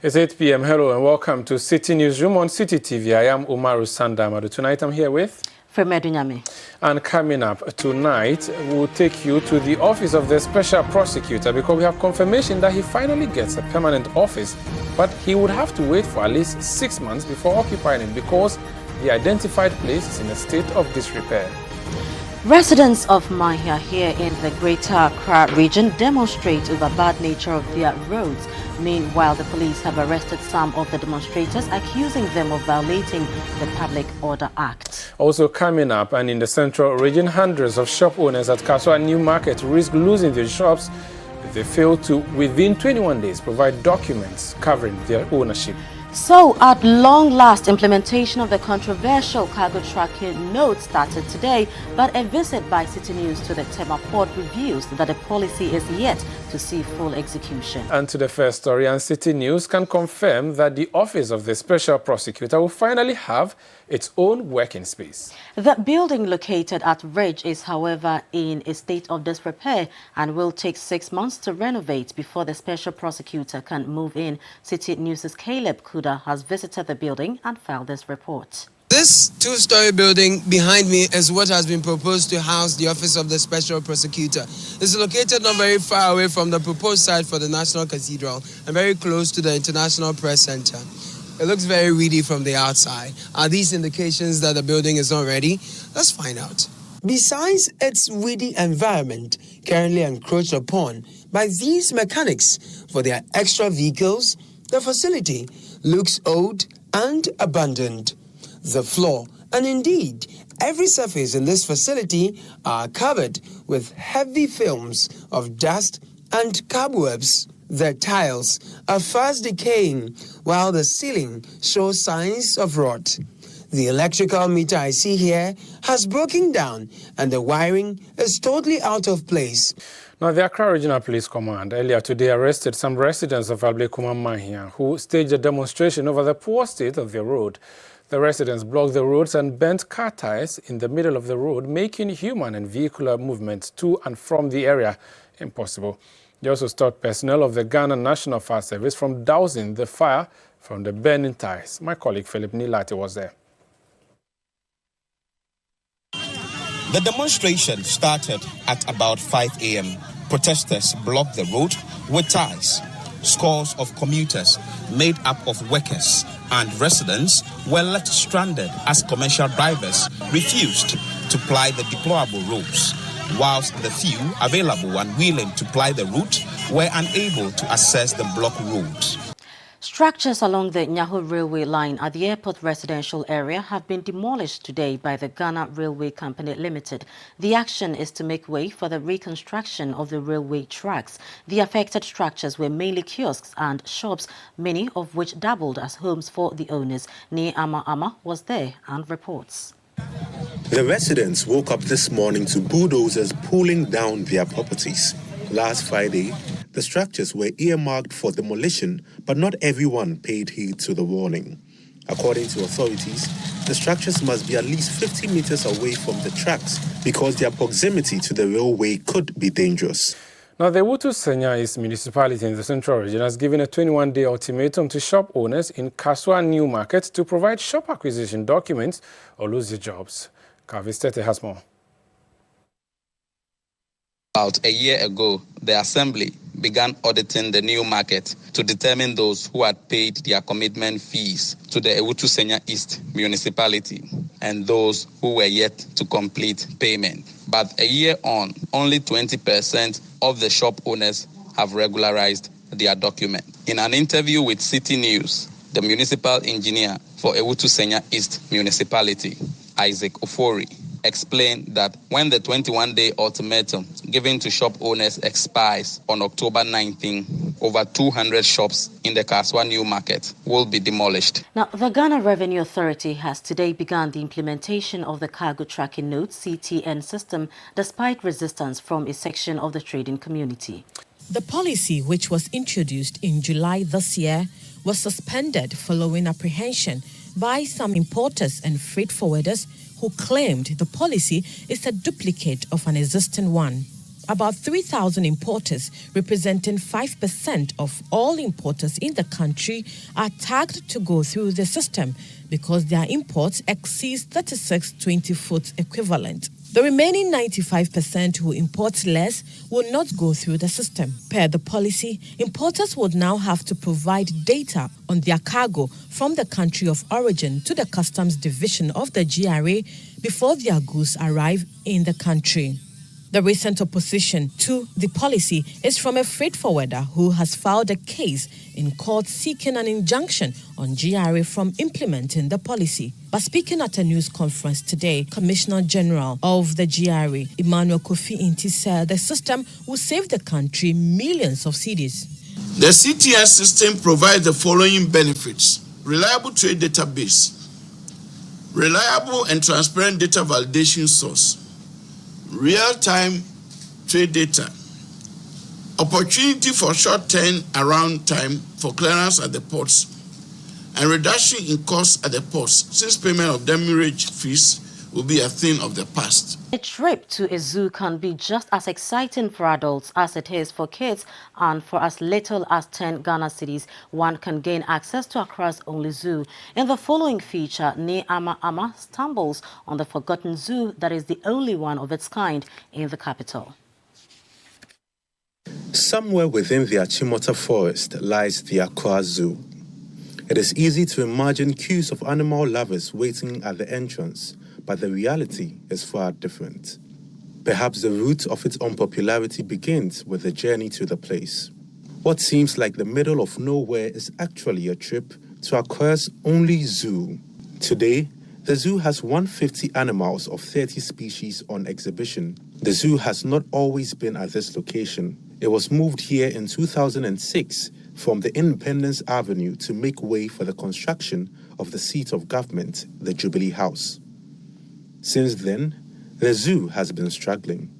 It's 8 p.m. Hello and welcome to City Newsroom on City TV. I am Umaru, Sanda, Amadu. Tonight I'm here with Frema, Adunyame. And coming up tonight, we'll take you to the office of the Special Prosecutor because we have confirmation that he finally gets a permanent office, but he would have to wait for at least 6 months before occupying it because the identified place is in a state of disrepair. Residents of Manhean here in the Greater Accra region demonstrate over bad nature of their roads. Meanwhile, the police have arrested some of the demonstrators, accusing them of violating the Public Order Act. Also coming up, and in the central region, hundreds of shop owners at Kasoa New Market risk losing their shops if they fail to, within 21 days, provide documents covering their ownership. So, at long last, implementation of the controversial cargo tracking note started today, but a visit by City News to the Tema port reveals that the policy is yet to see full execution. And to the first story, and City News can confirm that the office of the Special Prosecutor will finally have its own working space. The building located at Ridge is, however, in a state of disrepair and will take 6 months to renovate before the Special Prosecutor can move in. City News' Caleb Kuda has visited the building and filed this report. This two-story building behind me is what has been proposed to house the Office of the Special Prosecutor. It's located not very far away from the proposed site for the National Cathedral and very close to the International Press Center. It looks very weedy from the outside. Are these indications that the building is not ready? Let's find out. Besides its weedy environment, currently encroached upon by these mechanics for their extra vehicles, the facility looks old and abandoned. The floor, and indeed every surface in this facility, are covered with heavy films of dust and cobwebs. The tiles are fast decaying, while the ceiling shows signs of rot. The electrical meter I see here has broken down, and the wiring is totally out of place. Now, the Accra Regional Police Command earlier today arrested some residents of Ablekuma Manhean who staged a demonstration over the poor state of their road. The residents blocked the roads and bent car tires in the middle of the road, making human and vehicular movements to and from the area impossible. They also stopped personnel of the Ghana National Fire Service from dousing the fire from the burning tires. My colleague Philip Nilati was there. The demonstration started at about 5 a.m. Protesters blocked the road with ties. Scores of commuters made up of workers and residents were left stranded as commercial drivers refused to ply the deplorable roads, whilst the few available and willing to ply the route were unable to access the blocked roads. Structures along the Nyaho railway line at the airport residential area have been demolished today by the Ghana Railway Company Limited. The action is to make way for the reconstruction of the railway tracks. The affected structures were mainly kiosks and shops, many of which doubled as homes for the owners. Ni Ama was there and reports. The residents woke up this morning to bulldozers pulling down their properties. Last Friday, the structures were earmarked for demolition, but not everyone paid heed to the warning. According to authorities, the structures must be at least 50 meters away from the tracks because their proximity to the railway could be dangerous. Now, the Sanda East municipality in the central region has given a 21-day ultimatum to shop owners in Kasoa New Market to provide shop acquisition documents or lose their jobs. Kavistete has more. About a year ago, the Assembly began auditing the new market to determine those who had paid their commitment fees to the Sanda East municipality and those who were yet to complete payment. But a year on, only 20% of the shop owners have regularized their document. In an interview with City News, the municipal engineer for Sanda East municipality, Isaac Ofori, explained that when the 21-day ultimatum given to shop owners expires on October 19, over 200 shops in the Kasoa New Market will be demolished. Now, the Ghana Revenue Authority has today begun the implementation of the cargo tracking note (CTN) system, despite resistance from a section of the trading community. The policy, which was introduced in July this year, was suspended following apprehension by some importers and freight forwarders who claimed the policy is a duplicate of an existing one. About 3,000 importers, representing 5% of all importers in the country, are tagged to go through the system because their imports exceed 36 20-foot equivalent. The remaining 95% who import less will not go through the system. Per the policy, importers would now have to provide data on their cargo from the country of origin to the customs division of the GRA before their goods arrive in the country. The recent opposition to the policy is from a freight forwarder who has filed a case in court seeking an injunction on GRA from implementing the policy. But speaking at a news conference today, Commissioner General of the GRA, Emmanuel Kofi Inti, said the system will save the country millions of cedis. The CTS system provides the following benefits: reliable trade database, reliable and transparent data validation source, real-time trade data, opportunity for short turnaround time for clearance at the ports, and reduction in costs at the ports, since payment of demurrage fees will be a thing of the past. A trip to a zoo can be just as exciting for adults as it is for kids, and for as little as 10 Ghana cedis, one can gain access to Accra's only zoo. In the following feature, Ne Ama stumbles on the forgotten zoo that is the only one of its kind in the capital. Somewhere within the Achimota forest lies the Accra Zoo. It is easy to imagine queues of animal lovers waiting at the entrance, but the reality is far different. Perhaps the root of its unpopularity begins with the journey to the place. What seems like the middle of nowhere is actually a trip to Accra's only zoo. Today, the zoo has 150 animals of 30 species on exhibition. The zoo has not always been at this location. It was moved here in 2006 from the Independence Avenue to make way for the construction of the seat of government, the Jubilee House. Since then, the zoo has been struggling.